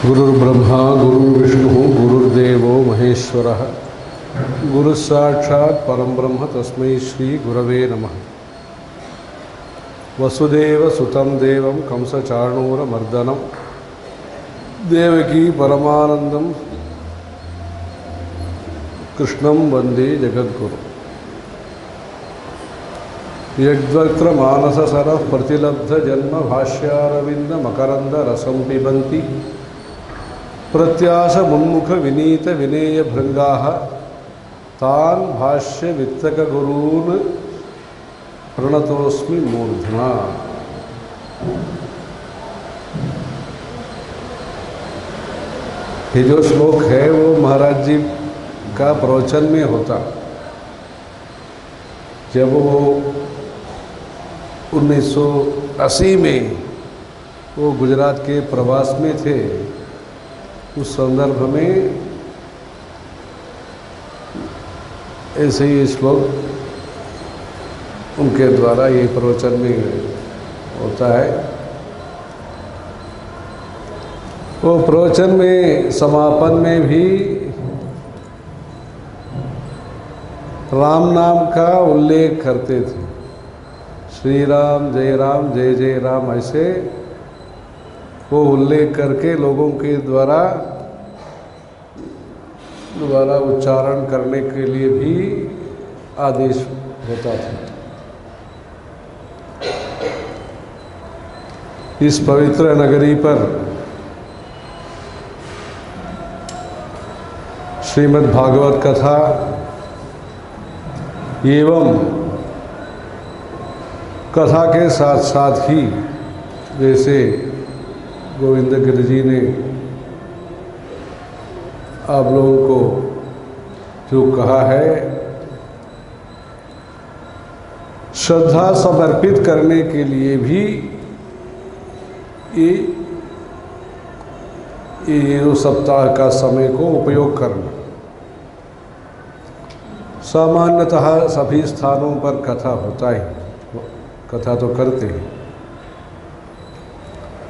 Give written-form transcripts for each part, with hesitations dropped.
गुरुर्ब्रह्मा गुरुर्विष्णु गुरुर्देवो महेश्वरः गुरुसाक्षात् परं ब्रह्म तस्मै श्री गुरवे नमः। वसुदेव सुतं देवं कंसचाणूरमर्दनं देवकी परमानंदं कृष्णं वंदे जगद्गुरुं। यद्वक्त्र मानससरः प्रतिलब्ध जन्म भाष्यारविंद मकरंद रसं पिबन्ति प्रत्याश मुन्मुख विनीत विनेय भृंगाः तान् भाष्य वित्तक गुरून् प्रणतोस्मि मूर्धना। ये जो श्लोक है वो महाराज जी का प्रवचन में होता। जब वो 1980 में वो गुजरात के प्रवास में थे, उस संदर्भ में ऐसे ही श्लोक उनके द्वारा ये प्रवचन में होता है। वो प्रवचन में समापन में भी राम नाम का उल्लेख करते थे। श्री राम जय राम ऐसे वो उल्लेख करके लोगों के द्वारा दोबारा उच्चारण करने के लिए भी आदेश होता था। इस पवित्र नगरी पर श्रीमद् भागवत कथा एवं कथा के साथ साथ ही जैसे गोविंद गिरि जी ने आप लोगों को जो कहा है, श्रद्धा समर्पित करने के लिए भी ये जो सप्ताह का समय को उपयोग करना। सामान्यतः सभी स्थानों पर कथा होता ही, कथा तो करते हैं।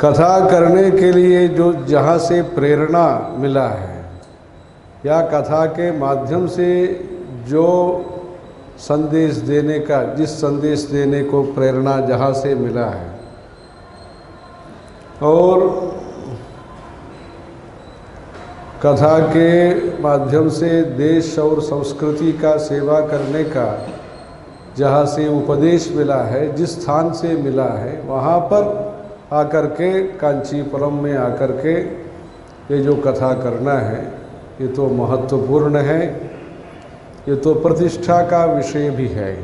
कथा करने के लिए जो जहाँ से प्रेरणा मिला है या कथा के माध्यम से जो संदेश देने का, जिस संदेश देने को प्रेरणा जहाँ से मिला है और कथा के माध्यम से देश और संस्कृति का सेवा करने का जहाँ से उपदेश मिला है, जिस स्थान से मिला है, वहाँ पर आकर के कांचीपुरम में आकर के ये जो कथा करना है, ये तो महत्वपूर्ण है। ये तो प्रतिष्ठा का विषय भी है,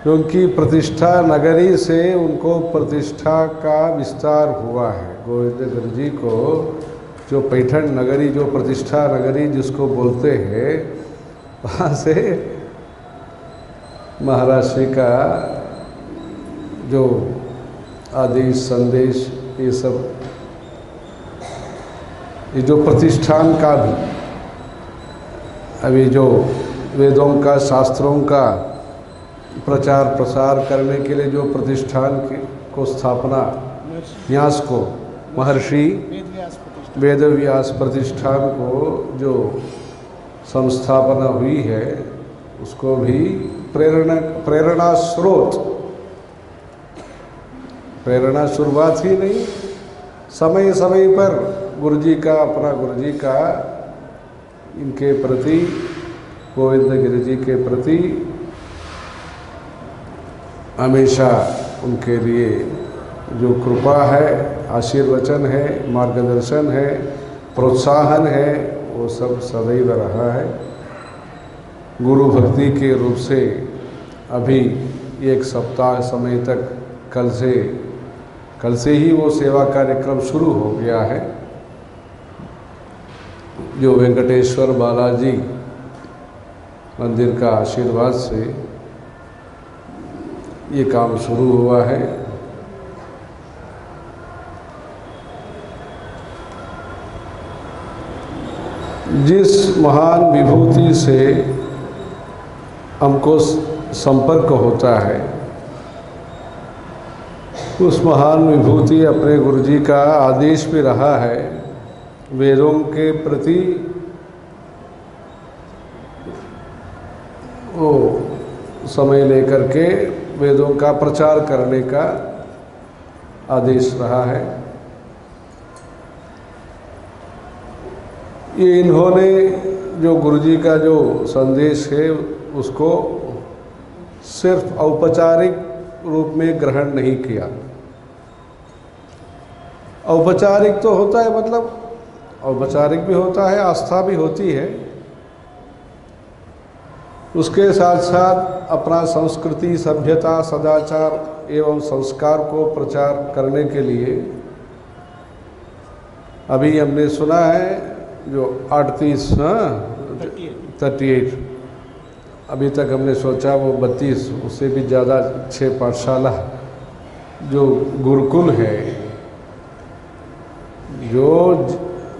क्योंकि प्रतिष्ठा नगरी से उनको प्रतिष्ठा का विस्तार हुआ है। गोविंद गिरि जी को जो पैठण नगरी, जो प्रतिष्ठा नगरी जिसको बोलते हैं, वहाँ से महाराज श्री का जो आदेश संदेश, ये सब, ये जो प्रतिष्ठान का भी अभी जो वेदों का, शास्त्रों का प्रचार प्रसार करने के लिए जो प्रतिष्ठान को स्थापना, न्यास को, महर्षि वेदव्यास प्रतिष्ठान को जो संस्थापना हुई है, उसको भी प्रेरणा स्रोत, प्रेरणा शुरुआत ही नहीं, समय समय पर गुरुजी का, अपना गुरुजी का इनके प्रति, गोविंद गिरि जी के प्रति हमेशा उनके लिए जो कृपा है, आशीर्वचन है, मार्गदर्शन है, प्रोत्साहन है, वो सब सदैव रहा है। गुरु भक्ति के रूप से अभी एक सप्ताह समय तक, कल से ही वो सेवा कार्यक्रम शुरू हो गया है। जो वेंकटेश्वर बालाजी मंदिर का आशीर्वाद से ये काम शुरू हुआ है। जिस महान विभूति से हमको संपर्क होता है, उस महान विभूति अपने गुरुजी का आदेश भी रहा है वेदों के प्रति वो समय लेकर के वेदों का प्रचार करने का आदेश रहा है। ये इन्होंने जो गुरुजी का जो संदेश है उसको सिर्फ औपचारिक रूप में ग्रहण नहीं किया। औपचारिक तो होता है, मतलब औपचारिक भी होता है, आस्था भी होती है, उसके साथ साथ अपना संस्कृति, सभ्यता, सदाचार एवं संस्कार को प्रचार करने के लिए अभी हमने सुना है जो 38 अभी तक हमने सोचा वो 32, उससे भी ज़्यादा 6 पाठशाला जो गुरुकुल है, जो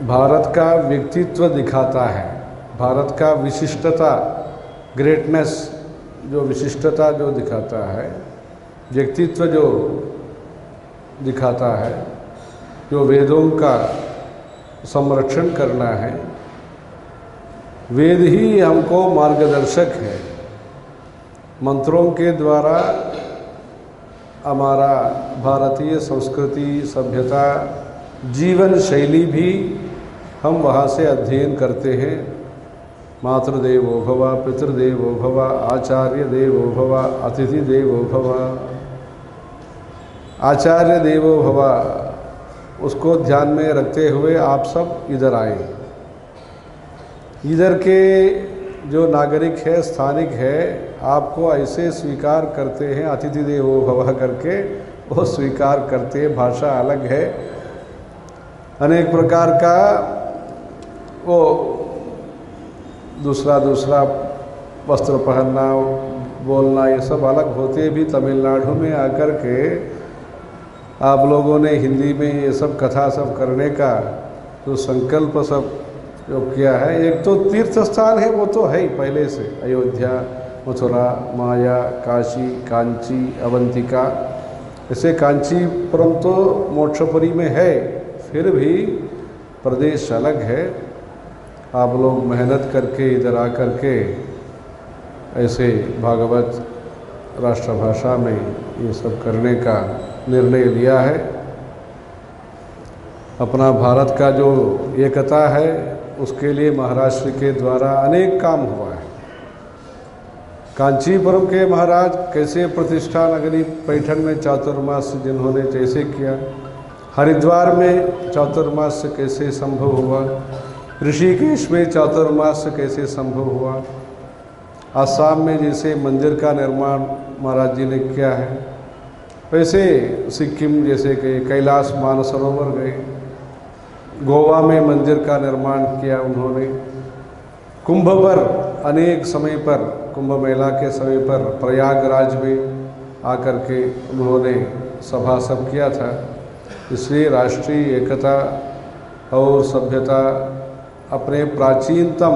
भारत का व्यक्तित्व दिखाता है, भारत का विशिष्टता, ग्रेटनेस, जो विशिष्टता जो दिखाता है, व्यक्तित्व जो दिखाता है, जो वेदों का संरक्षण करना है। वेद ही हमको मार्गदर्शक है। मंत्रों के द्वारा हमारा भारतीय संस्कृति, सभ्यता, जीवन शैली भी हम वहाँ से अध्ययन करते हैं। मातृदेवो भव, पितृदेवो भव, आचार्य देवो भव, अतिथि देवो भव। आचार्य देवो भव, उसको ध्यान में रखते हुए आप सब इधर आए। इधर के जो नागरिक है, स्थानिक है, आपको ऐसे स्वीकार करते हैं, अतिथि देवो भव करके वो स्वीकार करते हैं। भाषा अलग है, अनेक प्रकार का वो दूसरा वस्त्र पहनना, बोलना, ये सब अलग होते भी तमिलनाडु में आकर के आप लोगों ने हिंदी में ये सब कथा सब करने का जो संकल्प सब जो किया है। एक तो तीर्थ स्थान है, वो तो है ही पहले से, अयोध्या, मथुरा, माया, काशी, कांची, अवंतिका। ऐसे कांचीपुरम तो मोक्षपुरी में है, फिर भी प्रदेश अलग है। आप लोग मेहनत करके इधर आकर के ऐसे भागवत राष्ट्रभाषा में ये सब करने का निर्णय लिया है। अपना भारत का जो एकता है उसके लिए महाराष्ट्र के द्वारा अनेक काम हुआ है। कांचीपुरम के महाराज कैसे प्रतिष्ठा नगरी पैठण में चातुर्मास जिन्होंने जैसे किया, हरिद्वार में चातुर्मास कैसे संभव हुआ, ऋषिकेश में चातुर्मास कैसे संभव हुआ, आसाम में जैसे मंदिर का निर्माण महाराज जी ने किया है, वैसे सिक्किम जैसे कि कैलाश मानसरोवर गए, गोवा में मंदिर का निर्माण किया उन्होंने, कुंभ पर अनेक समय पर, कुंभ मेला के समय पर प्रयागराज में आकर के उन्होंने सभा सब किया था। इसलिए राष्ट्रीय एकता और सभ्यता, अपने प्राचीनतम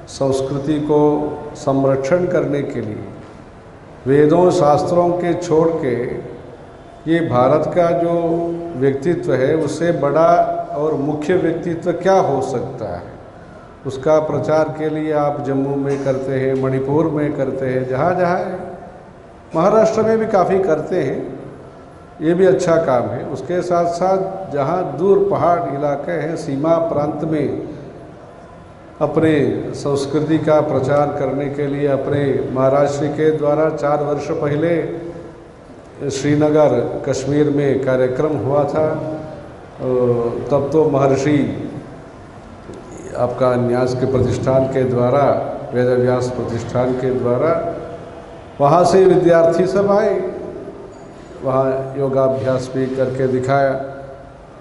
संस्कृति को संरक्षण करने के लिए वेदों शास्त्रों के छोड़ के ये भारत का जो व्यक्तित्व है उससे बड़ा और मुख्य व्यक्तित्व क्या हो सकता है, उसका प्रचार के लिए आप जम्मू में करते हैं, मणिपुर में करते हैं, जहाँ जहाँ है, महाराष्ट्र में भी काफ़ी करते हैं, ये भी अच्छा काम है। उसके साथ साथ जहाँ दूर पहाड़ इलाके हैं, सीमा प्रांत में अपने संस्कृति का प्रचार करने के लिए अपने महाराष्ट्र के द्वारा 4 वर्ष पहले श्रीनगर कश्मीर में कार्यक्रम हुआ था। तब तो महर्षि आपका न्यास के प्रतिष्ठान के द्वारा, वेदव्यास प्रतिष्ठान के द्वारा वहाँ से विद्यार्थी सब आए, वहाँ योगाभ्यास भी करके दिखाया,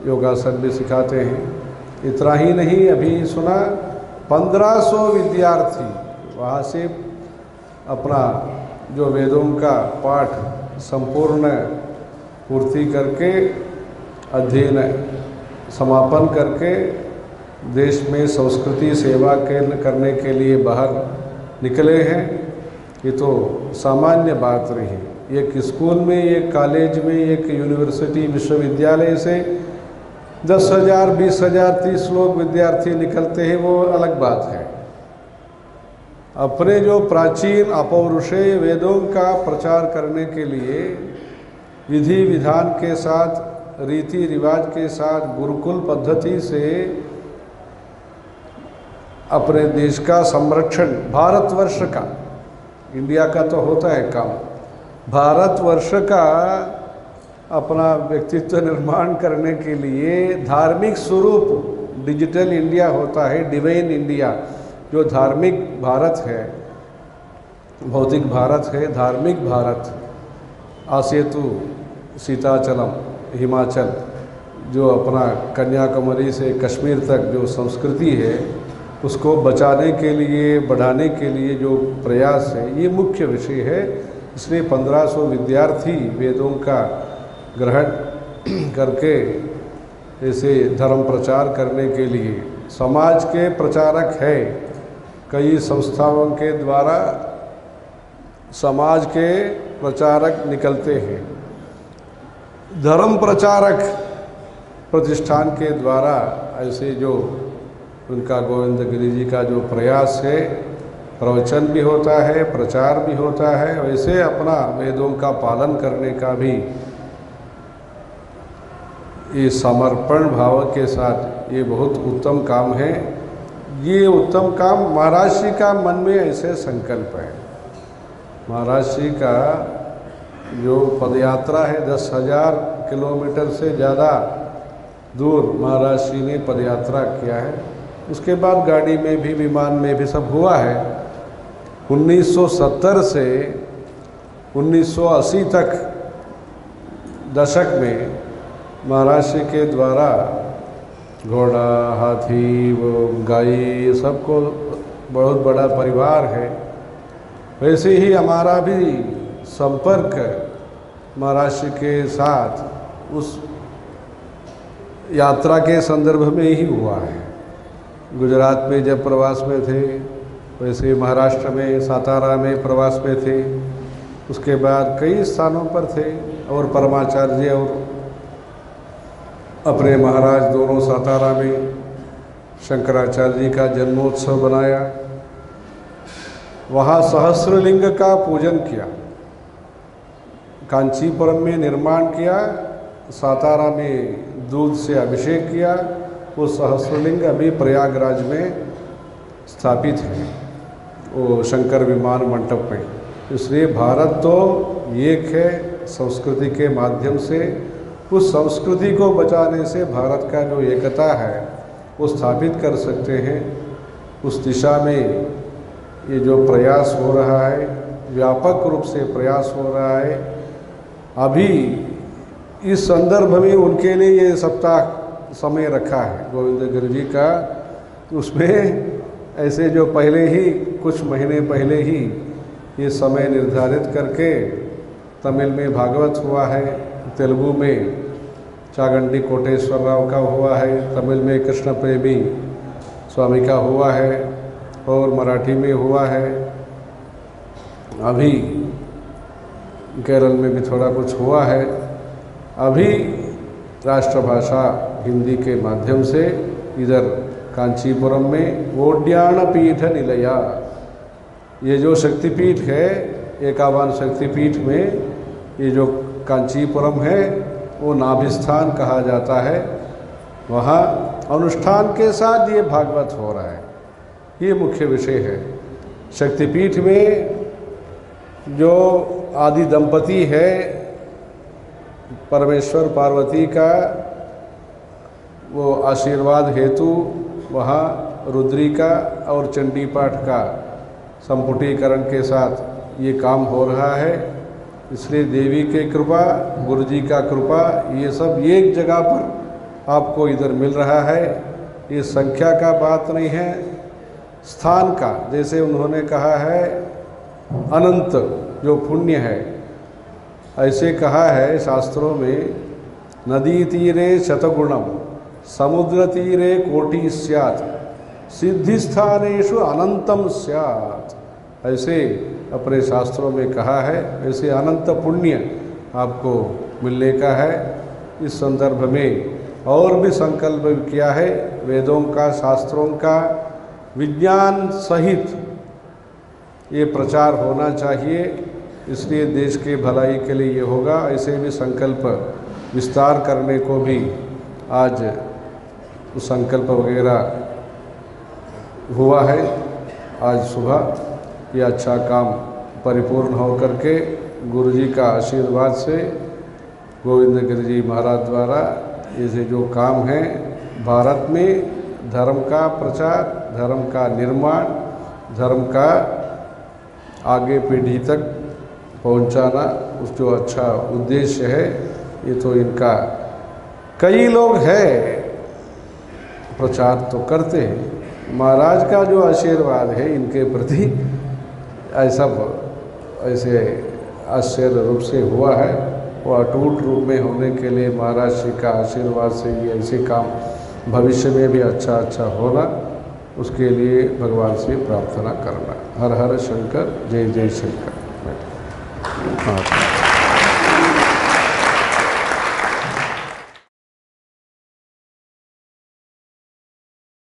योगासन भी सिखाते हैं। इतना ही नहीं, अभी सुना 1500 विद्यार्थी वहाँ से अपना जो वेदों का पाठ संपूर्ण पूर्ति करके, अध्ययन समापन करके देश में संस्कृति सेवा करने के लिए बाहर निकले हैं। ये तो सामान्य बात रही। एक स्कूल में, एक कॉलेज में, एक यूनिवर्सिटी विश्वविद्यालय से 10,000, 20,000, 30 लोग विद्यार्थी निकलते हैं, वो अलग बात है। अपने जो प्राचीन अपौरुषेय वेदों का प्रचार करने के लिए विधि विधान के साथ, रीति रिवाज के साथ, गुरुकुल पद्धति से अपने देश का संरक्षण, भारतवर्ष का, इंडिया का तो होता है काम, भारतवर्ष का अपना व्यक्तित्व निर्माण करने के लिए धार्मिक स्वरूप डिजिटल इंडिया होता है, डिवाइन इंडिया, जो धार्मिक भारत है, भौतिक भारत है, धार्मिक भारत, आसेतु सीताचलम हिमाचल, जो अपना कन्याकुमारी से कश्मीर तक जो संस्कृति है उसको बचाने के लिए, बढ़ाने के लिए जो प्रयास है, ये मुख्य विषय है। इसलिए 1500 विद्यार्थी वेदों का ग्रहण करके ऐसे धर्म प्रचार करने के लिए समाज के प्रचारक है। कई संस्थाओं के द्वारा समाज के प्रचारक निकलते हैं। धर्म प्रचारक प्रतिष्ठान के द्वारा ऐसे जो उनका गोविंद गिरि जी का जो प्रयास है, प्रवचन भी होता है, प्रचार भी होता है, वैसे अपना वेदों का पालन करने का भी ये समर्पण भाव के साथ ये बहुत उत्तम काम है। ये उत्तम काम महाराज जी का मन में ऐसे संकल्प है। महाराज जी का जो पदयात्रा है 10,000 किलोमीटर से ज़्यादा दूर महाराज जी ने पदयात्रा किया है। उसके बाद गाड़ी में भी, विमान में भी सब हुआ है। 1970 से 1980 तक दशक में महाराज जी के द्वारा घोड़ा, हाथी, वो गाय, सबको बहुत बड़ा परिवार है। वैसे ही हमारा भी संपर्क महाराज जी के साथ उस यात्रा के संदर्भ में ही हुआ है। गुजरात में जब प्रवास में थे, वैसे महाराष्ट्र में सातारा में प्रवास में थे, उसके बाद कई स्थानों पर थे। और परमाचार्य और अपने महाराज दोनों सातारा में शंकराचार्य जी का जन्मोत्सव बनाया, वहाँ सहस्रलिंग का पूजन किया, कांचीपुरम में निर्माण किया, सातारा में दूध से अभिषेक किया। वो सहस्रलिंग अभी प्रयागराज में स्थापित है, वो शंकर विमान मंडप में। इसलिए भारत तो एक है, संस्कृति के माध्यम से उस संस्कृति को बचाने से भारत का जो एकता है वो स्थापित कर सकते हैं। उस दिशा में ये जो प्रयास हो रहा है, व्यापक रूप से प्रयास हो रहा है। अभी इस संदर्भ में उनके लिए ये सप्ताह समय रखा है गोविंद गिरि जी का। उसमें ऐसे जो पहले ही कुछ महीने पहले ही ये समय निर्धारित करके तमिल में भागवत हुआ है, तेलुगु में चागंडी कोटेश्वर राव का हुआ है, तमिल में कृष्ण प्रेमी स्वामी का हुआ है और मराठी में हुआ है। अभी केरल में भी थोड़ा कुछ हुआ है। अभी राष्ट्रभाषा हिंदी के माध्यम से इधर कांचीपुरम में वोड्याण पीठ निलया, ये जो शक्तिपीठ है 51 शक्तिपीठ में ये जो कांचीपुरम है वो नाभिस्थान कहा जाता है। वहाँ अनुष्ठान के साथ ये भागवत हो रहा है, ये मुख्य विषय है। शक्तिपीठ में जो आदि दंपति है परमेश्वर पार्वती का, वो आशीर्वाद हेतु वहाँ रुद्री का और चंडी पाठ का संपुटीकरण के साथ ये काम हो रहा है। इसलिए देवी की कृपा, गुरु जी का कृपा, ये सब एक जगह पर आपको इधर मिल रहा है। ये संख्या का बात नहीं है, स्थान का। जैसे उन्होंने कहा है अनंत जो पुण्य है, ऐसे कहा है शास्त्रों में, नदी तीरे शतगुणम समुद्र तीरे कोटि स्यात् सिद्धि स्थानेषु अनंतम स्यात्। ऐसे अपने शास्त्रों में कहा है, ऐसे अनंत पुण्य आपको मिलने का है। इस संदर्भ में और भी संकल्प किया है, वेदों का, शास्त्रों का विज्ञान सहित ये प्रचार होना चाहिए, इसलिए देश के भलाई के लिए ये होगा। ऐसे भी संकल्प विस्तार करने को भी आज संकल्प वगैरह हुआ है। आज सुबह ये अच्छा काम परिपूर्ण हो करके गुरु जी का आशीर्वाद से गोविंद गिरि जी महाराज द्वारा ये जो काम है भारत में धर्म का प्रचार, धर्म का निर्माण, धर्म का आगे पीढ़ी तक पहुंचाना, उस जो अच्छा उद्देश्य है, ये तो इनका कई लोग हैं प्रचार तो करते हैं। महाराज का जो आशीर्वाद है इनके प्रति ऐसे आश्चर्य रूप से हुआ है, वो अटूट रूप में होने के लिए महाराज श्री का आशीर्वाद से ये ऐसे काम भविष्य में भी अच्छा होना, उसके लिए भगवान से प्रार्थना करना। हर हर शंकर, जय जय शंकर।